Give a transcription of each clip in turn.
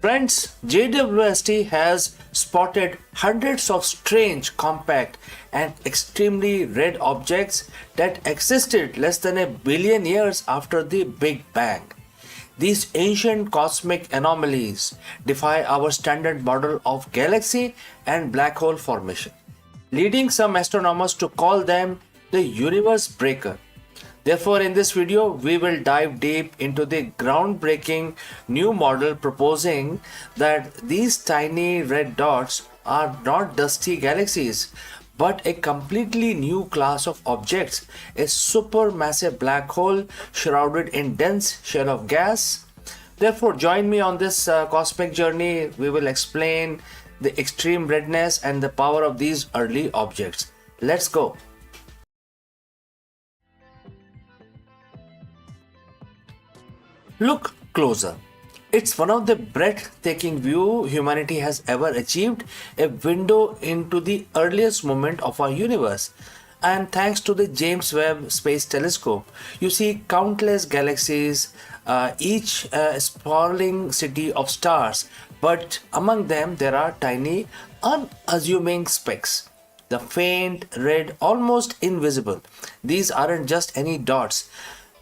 Friends, JWST has spotted hundreds of strange, compact, and extremely red objects that existed less than a billion years after the Big Bang. These ancient cosmic anomalies defy our standard model of galaxy and black hole formation, leading some astronomers to call them the universe breaker. Therefore, in this video, we will dive deep into the groundbreaking new model proposing that these tiny red dots are not dusty galaxies, but a completely new class of objects, a supermassive black hole shrouded in dense shell of gas. Therefore, join me on this cosmic journey. We will explain the extreme redness and the power of these early objects. Let's go. Look closer. It's one of the breathtaking view humanity has ever achieved, a window into the earliest moment of our universe. And thanks to the James Webb Space Telescope, you see countless galaxies, each a sprawling city of stars, but among them there are tiny, unassuming specks. The faint red, almost invisible. These aren't just any dots.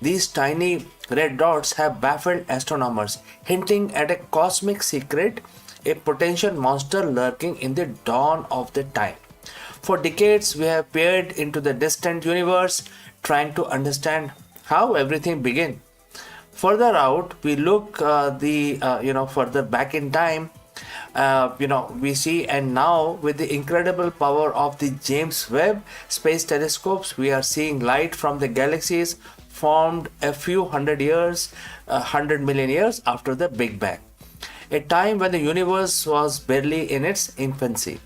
These tiny red dots have baffled astronomers, hinting at a cosmic secret, a potential monster lurking in the dawn of the time. For decades, we have peered into the distant universe, trying to understand how everything began. Further out, we look further back in time. We see, and now with the incredible power of the James Webb Space Telescopes, we are seeing light from the galaxies formed a few hundred million years after the Big Bang, a time when the universe was barely in its infancy.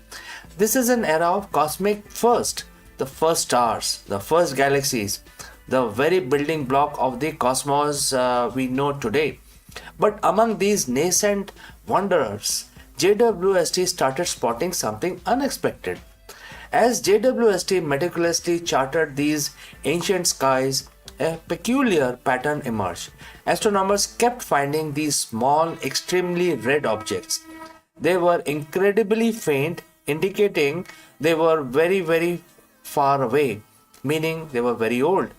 This is an era of cosmic first, the first stars, the first galaxies, the very building block of the cosmos we know today. But among these nascent wanderers, JWST started spotting something unexpected. As JWST meticulously charted these ancient skies, a peculiar pattern emerged. Astronomers kept finding these small, extremely red objects. They were incredibly faint, indicating they were very, very far away, meaning they were very old.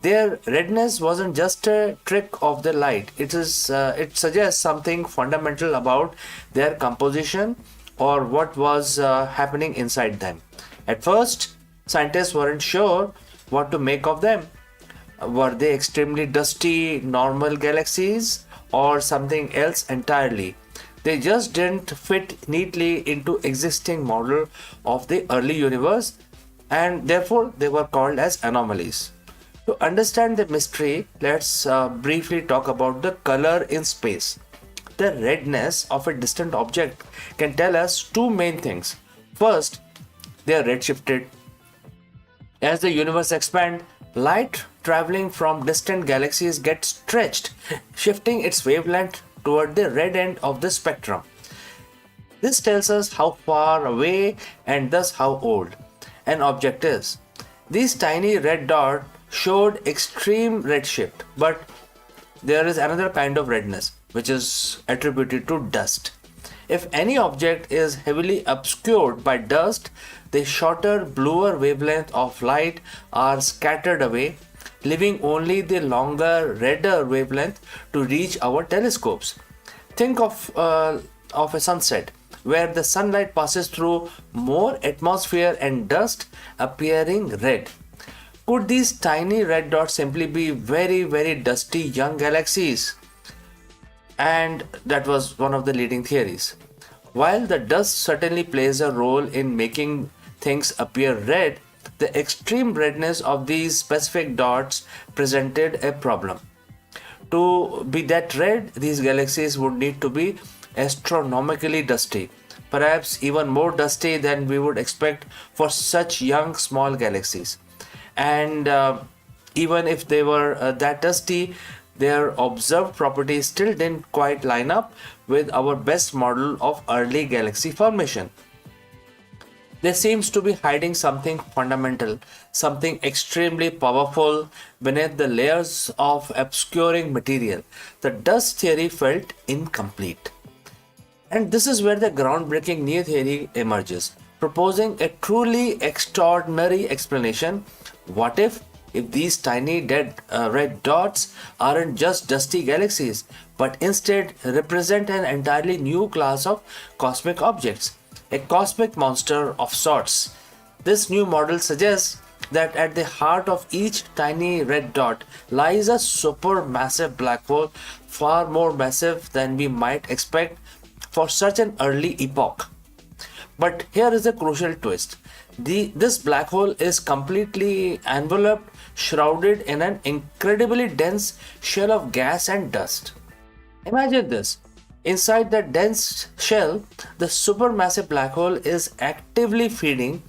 Their redness wasn't just a trick of the light. It suggests something fundamental about their composition or what was happening inside them. At first, scientists weren't sure what to make of them. Were they extremely dusty normal galaxies or something else entirely? They just didn't fit neatly into existing model of the early universe, and therefore they were called as anomalies. To understand the mystery, let's briefly talk about the color in space. The redness of a distant object can tell us two main things. First, they are redshifted. As the universe expands, light traveling from distant galaxies gets stretched, shifting its wavelength toward the red end of the spectrum. This tells us how far away and thus how old an object is. These tiny red dots showed extreme redshift, but there is another kind of redness which is attributed to dust. If any object is heavily obscured by dust, the shorter, bluer wavelength of light are scattered away, leaving only the longer, redder wavelength to reach our telescopes. Think of a sunset where the sunlight passes through more atmosphere and dust, appearing red. Could these tiny red dots simply be very, very dusty young galaxies? And that was one of the leading theories. While the dust certainly plays a role in making things appear red, the extreme redness of these specific dots presented a problem. To be that red, these galaxies would need to be astronomically dusty, perhaps even more dusty than we would expect for such young small galaxies. And even if they were that dusty, their observed properties still didn't quite line up with our best model of early galaxy formation. There seems to be hiding something fundamental, something extremely powerful beneath the layers of obscuring material. The dust theory felt incomplete. And this is where the groundbreaking new theory emerges, proposing a truly extraordinary explanation. What if these tiny dead red dots aren't just dusty galaxies, but instead represent an entirely new class of cosmic objects, a cosmic monster of sorts? This new model suggests that at the heart of each tiny red dot lies a supermassive black hole, far more massive than we might expect for such an early epoch. But here is a crucial twist. This black hole is completely enveloped, shrouded in an incredibly dense shell of gas and dust. Imagine this. Inside that dense shell, the supermassive black hole is actively feeding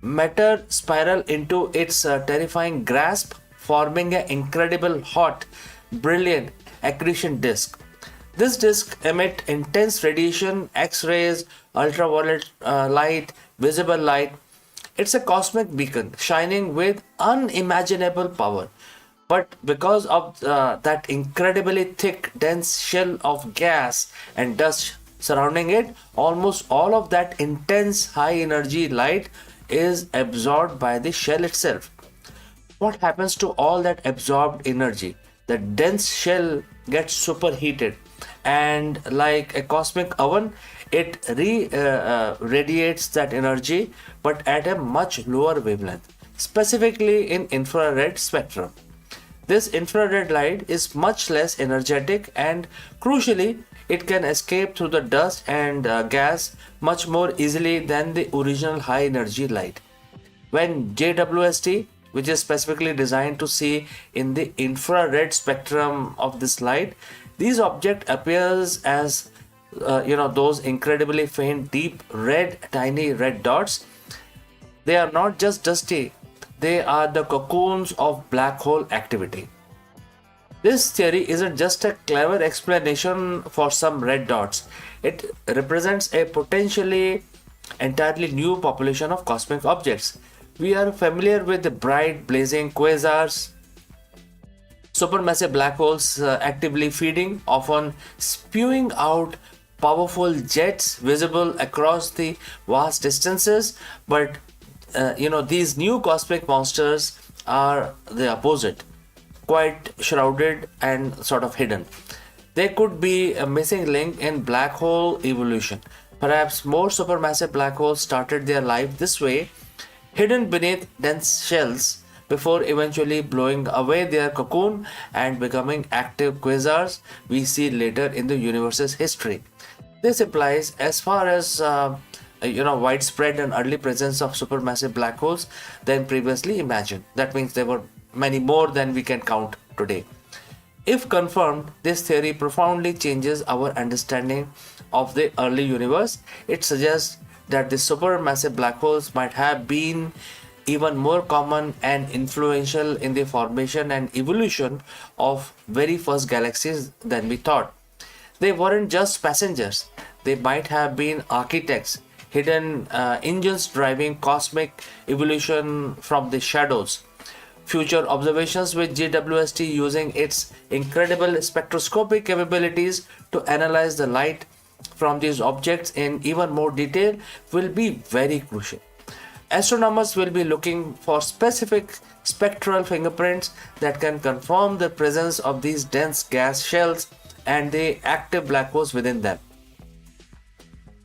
matter spiral into its terrifying grasp, forming an incredible hot, brilliant accretion disk. This disk emits intense radiation, X-rays, ultraviolet light, visible light. It's a cosmic beacon shining with unimaginable power. But because of that incredibly thick, dense shell of gas and dust surrounding it, almost all of that intense high energy light is absorbed by the shell itself. What happens to all that absorbed energy? The dense shell gets superheated, and like a cosmic oven, it radiates that energy but at a much lower wavelength, specifically in infrared spectrum. This infrared light is much less energetic, and crucially, it can escape through the dust and gas much more easily than the original high energy light. When JWST, which is specifically designed to see in the infrared spectrum of this light, these object appears as those incredibly faint, deep red, tiny red dots. They are not just dusty; they are the cocoons of black hole activity. This theory isn't just a clever explanation for some red dots. It represents a potentially entirely new population of cosmic objects. We are familiar with the bright, blazing quasars, supermassive black holes actively feeding, often spewing out powerful jets visible across the vast distances. But these new cosmic monsters are the opposite, quite shrouded and sort of hidden. They could be a missing link in black hole evolution. Perhaps more supermassive black holes started their life this way, hidden beneath dense shells, before eventually blowing away their cocoon and becoming active quasars we see later in the universe's history. This implies, as far as widespread and early presence of supermassive black holes than previously imagined. That means there were many more than we can count today. If confirmed, this theory profoundly changes our understanding of the early universe. It suggests that the supermassive black holes might have been even more common and influential in the formation and evolution of very first galaxies than we thought. They weren't just passengers, they might have been architects, hidden engines driving cosmic evolution from the shadows. Future observations with JWST, using its incredible spectroscopic capabilities to analyze the light from these objects in even more detail, will be very crucial. Astronomers will be looking for specific spectral fingerprints that can confirm the presence of these dense gas shells and the active black holes within them.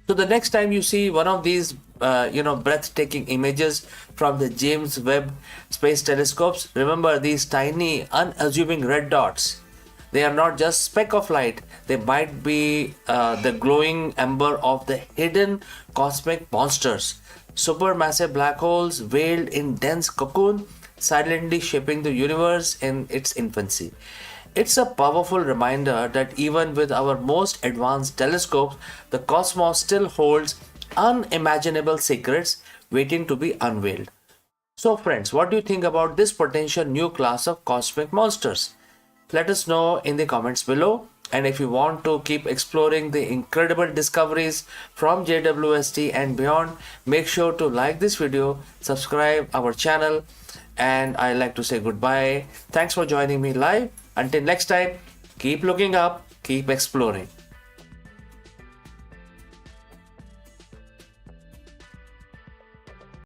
So the next time you see one of these breathtaking images from the James Webb Space Telescopes, remember these tiny, unassuming red dots. They are not just speck of light. They might be the glowing ember of the hidden cosmic monsters. Supermassive black holes veiled in dense cocoon, silently shaping the universe in its infancy. It's a powerful reminder that even with our most advanced telescopes, the cosmos still holds unimaginable secrets waiting to be unveiled. So, friends, what do you think about this potential new class of cosmic monsters? Let us know in the comments below. And if you want to keep exploring the incredible discoveries from JWST and beyond, make sure to like this video, subscribe our channel, and I like to say goodbye. Thanks for joining me live. Until next time, keep looking up, keep exploring.